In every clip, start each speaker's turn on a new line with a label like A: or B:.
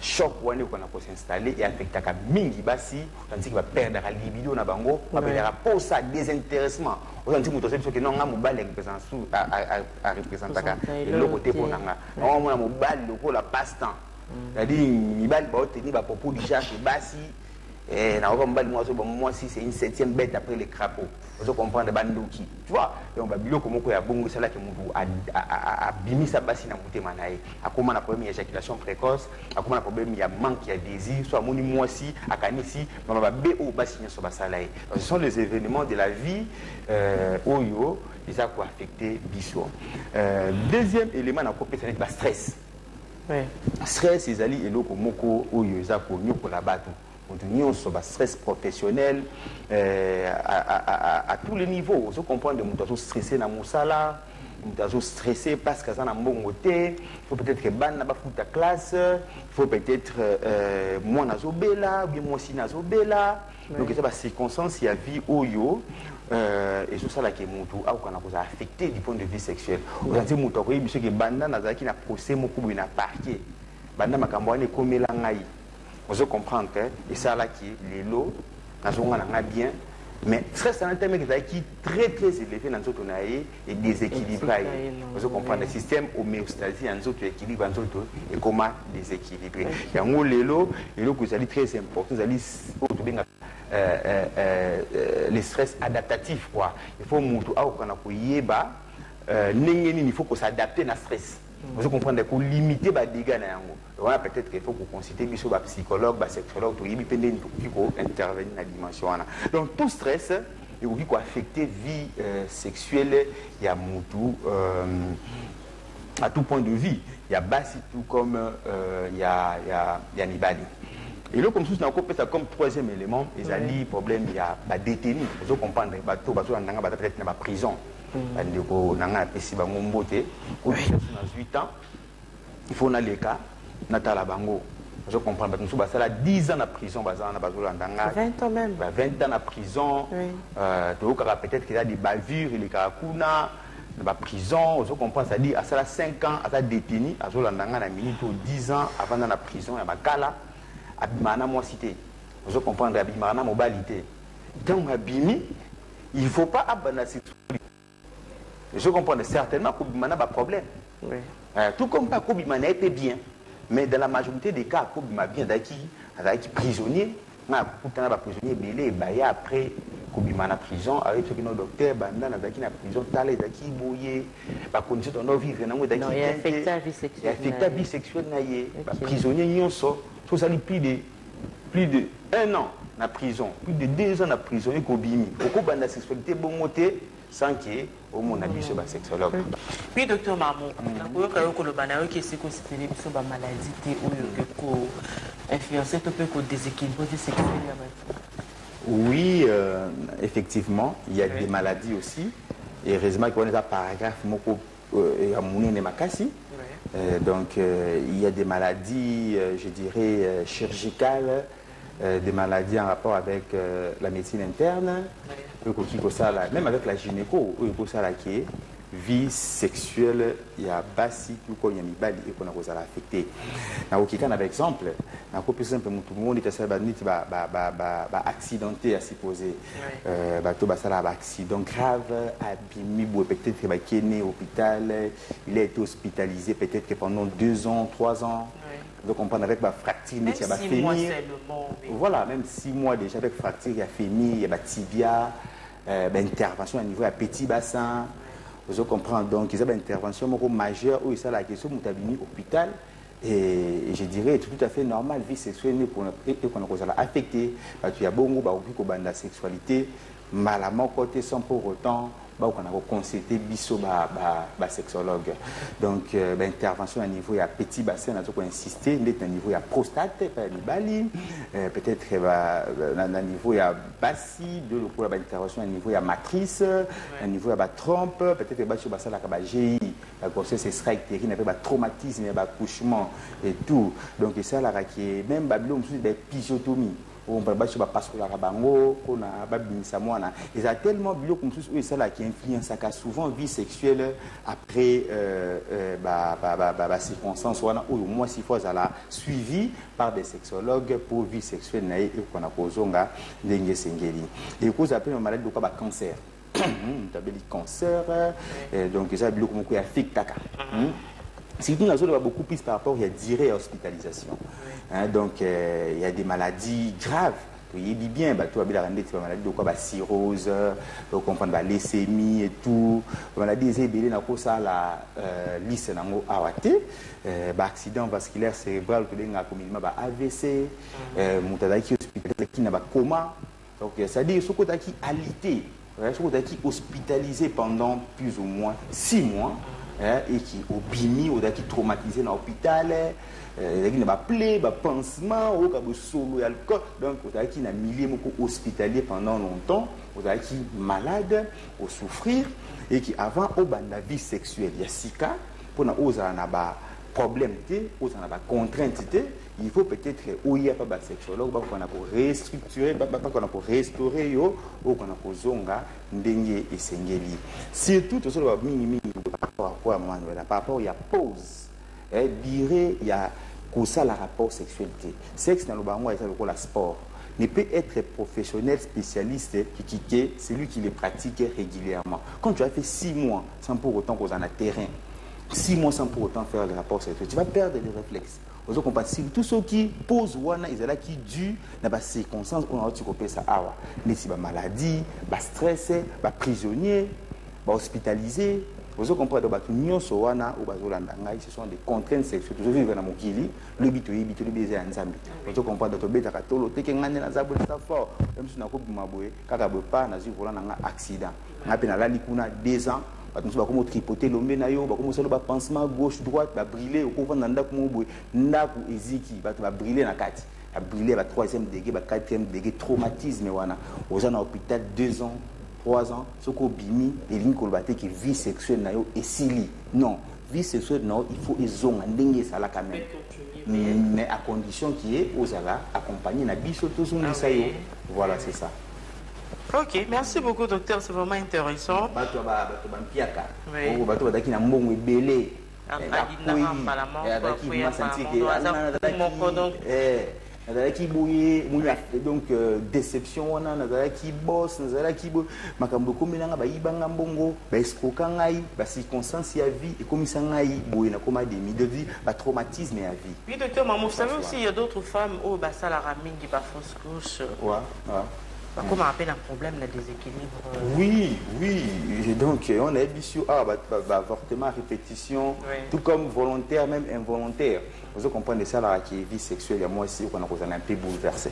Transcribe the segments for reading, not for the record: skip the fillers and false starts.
A: choc on a s'installer et affecter à mingi basi tandis qu'il va perdre la libido na bango va perdre pour ça désintéressement on dit muto que non nga mobile à représenter le côté pour nanga on mona mobile le la passe-temps c'est-à-dire mibali ba tenir ba propos du chat basi et na ko mobile moi si c'est une septième bête après les crapauds vous comprenez bandoki tu vois et on va biloko moko ya bongo sala ke mutu a bimisa basi na mutema na ye akoma na problème éjaculation précoce akoma na problème ya manque ya désir soit moni mwasi akanisi mama ba be o basi nyoso basala ye ce sont les événements de la vie oyo ils a quoi affecté biso deuxième élément na kopé c'est le stress stress ezali eloko moko oyo eza ko nyokola bato nous sommes stress professionnel à tous les niveaux. Vous comprenez que nous sommes stressés dans mon salaire, nous sommes stressés parce que ça n'a pas bon côté. Il faut peut-être que ban n'a pas foutu ta classe, il faut peut-être moi n'a zobela ou bien moi aussi n'a zobela. Donc c'est pas circonstance il y a vie oyo et c'est ça là qui est mon tour. Qu'on a vous affecté du point de vue sexuel. Vous avez mon tour parce que banda n'a zaki na procès mon coup na parquet. Banda makambwane komela ngai. Vous comprenez que et ça là qui les lots, nous avons bien, mais stress c'est un thème qui est très très élevé dans notre naïe et déséquilibré. Vous comprenez le système homéostasie en notre équilibre en notre et comment déséquilibrer. Et en gros les lots vous allez très important, vous allez les stress adaptatifs quoi. Il faut montrer à qu'on a yeba il faut qu'on s'adapte à stress. Vous comprenez qu'il limiter les dégâts. Peut-être qu'il faut qu'on considère que les psychologues, les sexologues, qui intervenir dans la dimension. Donc tout stress, il faut affecter la vie sexuelle, il y a à tout point de vue. Il y a Bassi tout comme il y a Nibali. Et là, comme ça, on ça comme troisième élément, il y a des problèmes, il y a des détenus. Vous comprenez, peut-être dans la prison. On a 8 ans, il faut aller cas, Natala Bango. Je comprends, nous sommes 10 ans en prison, 20 ans même. 20 ans en prison, peut-être qu'il y a des bavures, il y a des prison, je comprends, ça dit, à 5 ans, à détenu, à 10 ans avant dans la prison, il y a Kala, à Bimana, moi cité. Je comprends, à Bimana, mobilité. Donc, à Bimi, il ne faut pas abandonner cette sexualité. Je comprends certainement que Koubimana a un problème. Oui. Tout comme Koubimana était bien. Mais dans la majorité des cas, Koubimana bien d'être prisonnier. Pourtant, il prisonnier belé, et après Koubimana prison, avec ce que nos docteurs, Banda, dans la prison, Talé, d'Aki, Boye, condition de nos vies, il
B: y a affecté la vie sexuelle.
A: Il y a affecté la vie sexuelle. Prisonnier, il y a plus de 1 an en prison, plus de 2 ans en prison, et Koubimi. Pourquoi la sexualité, bon moté, sans qu'il y ait au monde abus sur la sexologue.
B: Oui, docteur Mamou, vous avez dit que c'est une maladie ou influencer tout peu déséquilibre sexuel.
A: Oui, effectivement, il y a des maladies aussi. Et heureusement qu'on a un paragraphe à Mouni Makassi. Donc, il y a des maladies, je dirais, chirurgicales, des maladies en rapport avec la médecine interne, même avec la gynéco, qui est vie sexuelle, il y a bassi, tout comme il y a mibali et qu'on a affecté. Par exemple, tout le monde est accidenté à supposer. Accident grave, abîmé, peut-être qu'il est né à l'hôpital, il a été hospitalisé peut-être pendant 2 ans, 3 ans. Donc on prend avec ma fracture, il y a 6 mois, c'est le bon. Voilà, même 6 mois déjà avec fracture, il y a féminin, il y a tibia, intervention à niveau à petit bassin. Vous comprenez donc il y a une intervention majeure où il y a la question de l'hôpital. Et je dirais c'est tout à fait normal, vie sexuelle qu'on a affecté. Il y a beaucoup de sexualité, mal à mon côté sans pour autant. On a consulté un sexologue. Donc, intervention à niveau, il y a petit bassin, on a insisté, à niveau, il y a prostate, peut-être à niveau, il y a bassi, de l'intervention à niveau, il y a matrice, à niveau, il y a trompe, peut-être que sur bassin, il y a GI, la grossesse extra-utérine, il y a traumatisme, il y a accouchement et tout. Donc, ça, là, qui est même, il y a épisiotomie. on va pas passer la rabango, on a pas binisa moana. Et ça tellement bio comme ça, ça là qui influence ça souvent vie sexuelle après circonstances ou au moins 6 fois ça l'a suivi par des sexologues pour vie sexuelle naïe et qu'on a posonga dengue sengeli. Et cause appelle une maladie de quoi cancer. Tu as dit cancer, donc ça bio comme quoi affecte taka. Si nous avons beaucoup plus par rapport, il y a durée hospitalisation. Donc, il y a des maladies graves. Il dit bien, tu as bien des maladies de quoi, cirrhose, tu comprends, la leucémie et tout. Les maladies, c'est la liste accident vasculaire cérébral, AVC, qui n'a pas coma. Donc, c'est-à-dire que ce qui a alité, ce qui hospitalisé pendant plus ou moins 6 mois. Et qui obimi ou qui traumatisé dans l'hôpital qui n'a pas plaie pas pansement ou qui solo alcool donc qui n'a milliers hospitalier pendant longtemps ou qui malade ou souffrir et qui avant au la vie sexuelle il y a 6 cas pour na ba problème ou ça n'a pas contrainte il faut peut-être où il y a pas de sexologue qu'on a pour restructurer qu'on a pour restaurer yo ou qu'on a pour zonga ndenge et sengeli surtout tout ça va minimum par rapport il y a pause il y a que ça la rapport sexualité sexe dans le bango et ça le la sport ne peut être professionnel spécialiste qui est celui qui les pratique régulièrement quand tu as fait 6 mois sans pour autant qu'on en a terrain 6 mois sans pour autant faire le rapport sexuel tu vas perdre les réflexes. Aux autres compatibles, tous ceux qui posent wana, ils sont là qui dû dans des circonstances où on a coupé ça awa. Mais si maladie, stress, prisonnier, hospitalisé, aux autres comprendre que nous sommes là ou ce sont des contraintes sexuelles. Tous ceux qui vivent dans mon kili, le bitoyi baiser en zambi. Aux autres comprendre que bêta katolo, te kengane na zabu ça fort. Même si on a coupé maboué, kaka pas na volant un accident. On a peine là likuna 2 ans. Nous avons tripoté l'homme na yo ba commencer le pansement gauche droite ba briller au couvent nda ko moboy nda ku eziki ba briller na kati a briller ba 3e degré ba 4e degré traumatisme wana aux en hôpital 2 ans 3 ans ce ko bimi et ligne ko baté qui vie sexuelle na yo et sili non vie sexuelle non il faut ezonga ndenge ça la quand même mais à condition qui est aux ala accompagner na biso tous on ça yo voilà c'est ça.
B: Ok, merci beaucoup docteur, c'est vraiment intéressant.
A: Donc déception on a qui bosse qui makambo komelanga ba ibanga mbongo ba escroquer ngai ba circonstance ya vie et comme ça ngai boye na comme des de vie ba traumatisme à vie.
B: Oui docteur, maman, vous savez aussi il y a d'autres femmes au ba ça la ramine qui ba fausse couche.
A: Ouais.
B: Comment on appelle un problème de déséquilibre?
A: Oui. Et donc, on a sur avortement, répétition, tout comme volontaire, même involontaire. Vous comprenez ça, là, qui est vie sexuelle, il y a moi aussi, on a un peu bouleversé.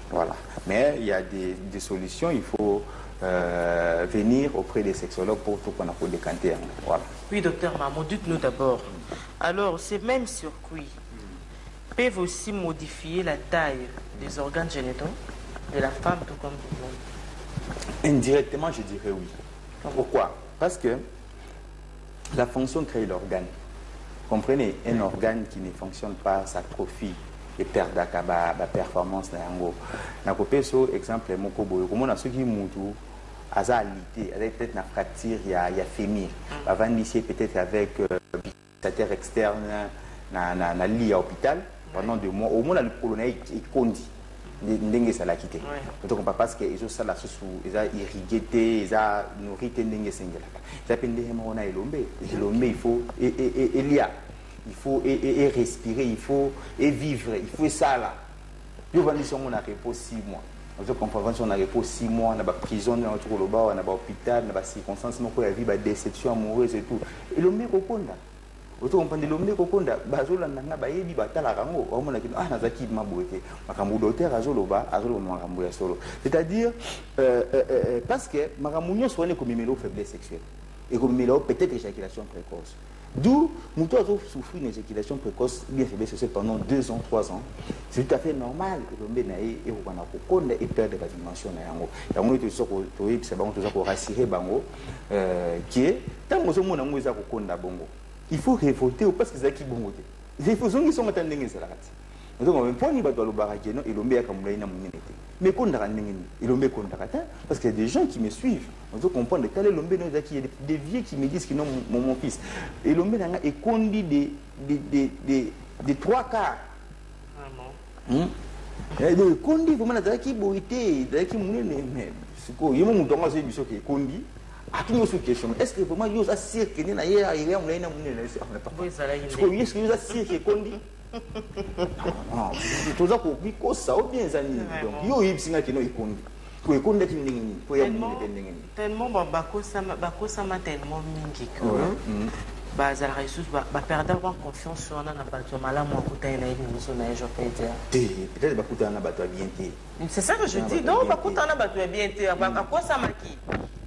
A: Voilà. Mais il y a des solutions, il faut venir auprès des sexologues pour tout qu'on a pour décanter. Voilà.
B: Oui, docteur Maman, dites-nous d'abord. Alors, ces mêmes circuits peuvent aussi modifier la taille des organes génitaux de la femme tout comme de l'homme?
A: Indirectement, je dirais oui. Pourquoi? Parce que la fonction crée l'organe. Comprenez, un organe qui ne fonctionne pas s'atrophie et perd la performance. Dans le exemple, comme on a ceux qui moutou, azalité, avec peut-être une fracture, il y a fémir. Avant d'initier peut-être avec bicataire externe, na lit à l'hôpital, pendant 2 mois, au moins le colonel est condi. Ndenge ça l'a quitté donc parce que ils ont ça là sous ils a irrigué ils a nourri ndenge sengela ça pende on a elombe il faut il faut respirer il faut vivre il faut ça là yo vandi son on a repos 6 mois on comprend on a repos 6 mois na ba prison na autour le bas na ba hôpital na ba circonstances moko ya vie ba déception amoureuse et tout elombe kokonda auto comprendre l'homme kokonda bazola nanga bayebi batala rango omona ki nazaki maboete makambo docteur azoloba makambo ya solo c'est-à-dire parce que makambo nyonso wane komimelo faiblesse sexuelle et komimelo peut-être éjaculation précoce d'où nous avons souffert d'une éjaculation précoce bien faiblesse sexuelle pendant 2 ans 3 ans c'est tout à fait normal que l'homme naïe et on a kokonda et perdre la dimension na yango yango to soko to yebisa bango to soko rassurer bango qui est tant mozo mona ngoza kokonda bongo il faut révolter parce que c'est qui bon côté il faut qu'ils sont attendus ça là Donc, pour nous, le barrage, il y a comme une mais il parce qu'il y a des gens qui me suivent. On doit comprendre qu'il y a des vieux qui me disent que non, mon fils. Et l'homme est conduit des trois quarts. Donc, conduit vraiment dans qui boité, dans qui mouné, mais c'est quoi? Il y a mon temps à ce qui est conduit. À tout notre question, est-ce que vraiment il y a assez que n'est ailleurs il y a moulin mouné là c'est pas. Est-ce qu'il y a assez qui est conduit? Non, tout ça pour que ça ou bien ça ni. Donc yo il singa qui non il conduit. Pour il conduit qui n'ingi pour y aller
B: tellement bako sama tellement mingi que bazala ressources ba perdre avoir confiance sur na bato malamu akuta na ile miso na je peux dire.
A: Peut-être bakuta na bato bien té.
B: C'est ça que je dis. Donc bakuta na bato bien té bako sama qui.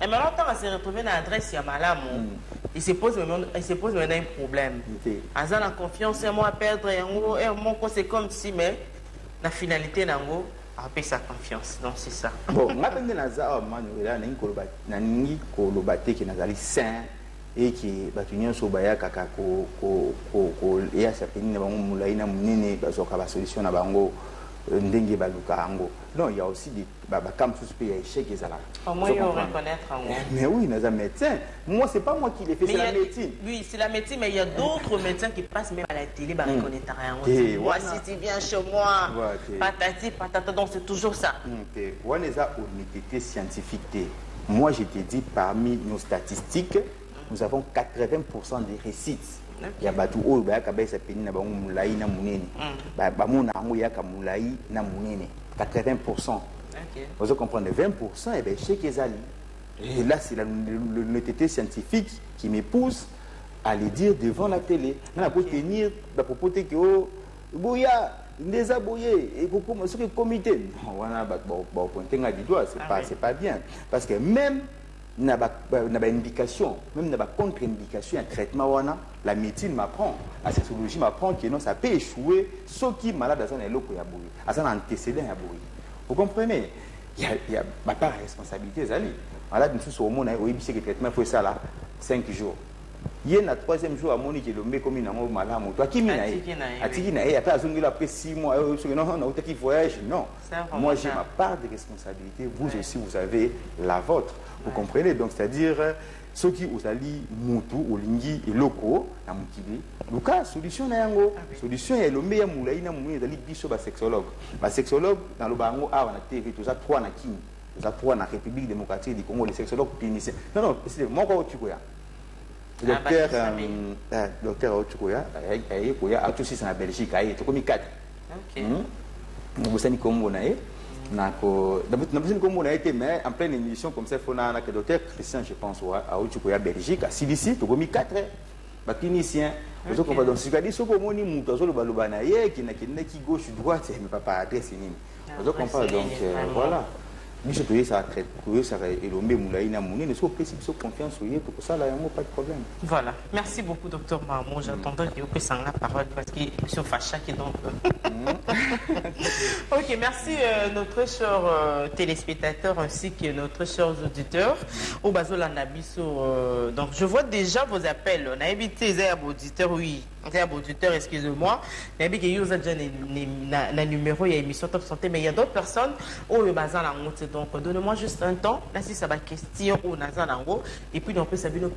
B: Et maintenant quand on se retrouver dans l'adresse ya malamu. Il se pose maintenant un problème. Azan la confiance et moi à perdre et mon c'est comme si mais la finalité nango a payé sa confiance. Donc c'est ça.
A: Bon, moi pendant naza manuela nangi kolobate qui nazali saint et qui batunyo sobaya kaka ko et à certaines na bango mulai na munene bazoka ba solution na bango ndenge baluka ango. Non, il y a aussi des comme suspect, il y a échec et ça là.
B: Au moins, il faut reconnaître.
A: Mais oui, il y a un médecin. Moi, c'est pas moi qui l'ai fait, c'est la médecine.
B: Oui, c'est la médecine, mais il y a d'autres médecins qui passent même à la télé, bah, reconnaître rien. Moi, si tu viens chez moi, patati, patata, donc c'est toujours ça.
A: On a honnêteté scientifique. Moi, je te dis, parmi nos statistiques, nous avons 80% des réussites. Il y a batu o ba ka ba sa peni na ba mulai na munene ba mona ngo ya ka mulai na munene 80%. Vous comprenez 20% et ben chez Kezali. Et là c'est l'honnêteté scientifique qui me pousse à le dire devant la télé. On a pour tenir la propreté que oh boya ndeza boyé et pour ce que comité on a ba pointer du doigt c'est pas bien parce que même n'a pas indication, même n'a pas contre-indication, un traitement wana, la médecine m'apprend, la sexologie m'apprend que non, ça peut échouer, ceux qui sont malades dans un élo qui a bourré, à un antécédent à bourré. Vous comprenez? Il y a ma part de responsabilité, Zali. Malade, nous sommes au monde, oui, c'est que le traitement faut ça là, 5 jours. Il y a un troisième jour à Monique, le mec comme il a un malade, toi qui m'y a dit, après, après 6 mois, non, non, qui voyage, non. Moi, j'ai ma part de responsabilité, vous aussi, vous avez la vôtre. Vous comprenez? Donc, c'est-à-dire, ceux qui ont allé Moutou, Olingi et Loko, à Moukili, Luka, solution na yango. Solution est le meilleur moulay, na moulay, d'aller biso ba sexologue. Ba sexologue, dans le bango, ah, on a TV, tout ça, 3 na Kini, tout ça, 3 na République démocratique du Congo, les sexologues cliniciens. Non, non, c'est moi, quoi, tu vois. Docteur Otukoya, a tout ça en Belgique, il y a comme 4. Ok. Vous savez comment on a comme on a été mais en pleine émission comme ça il faut que docteur Christian je pense à Otukoya Belgique à CDC tu as 4 ba clinicien vous comprenez donc c'est à dire ce que moni muto zo lo ba na ye qui gauche droite mais pas adresse nini vous comprenez donc voilà nous je trouve ça très curieux ça et l'homme moulay na mouni ne soit précis sur confiance sur pour ça là il n'y a pas de problème.
B: Voilà, merci beaucoup docteur Marmon, j'attendais que vous puissiez la parole parce que monsieur Facha qui est donc OK, merci notre cher téléspectateur ainsi que notre chers auditeurs au Bazola Nabiso. Donc je vois déjà vos appels, on a évité les auditeurs oui. Auditeur, excusez-moi, mais il y a un numéro, il y a une émission Top Santé, mais il y a d'autres personnes où le bazar en route. Donc, donnez-moi juste un temps. Là, si ça va question au Nazar en haut, et puis on peut savoir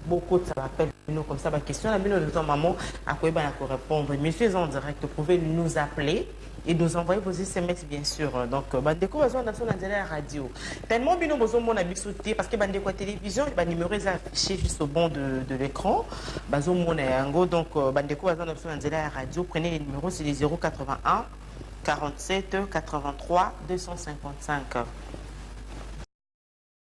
B: beaucoup de ça va appeler comme ça, question, la de temps, maman, à quoi il va répondre. Messieurs en direct, vous pouvez nous appeler et nous envoyer vos SMS bien sûr. Donc, Bandeko a besoin d'être dans la radio. Tellement bien besoin de mon habitude parce que Bandeko à télévision, le numéro est affiché juste au bord de l'écran. Donc, Bandeko a besoin d'être dans la radio. Prenez les numéros, c'est les 081 47 83 255.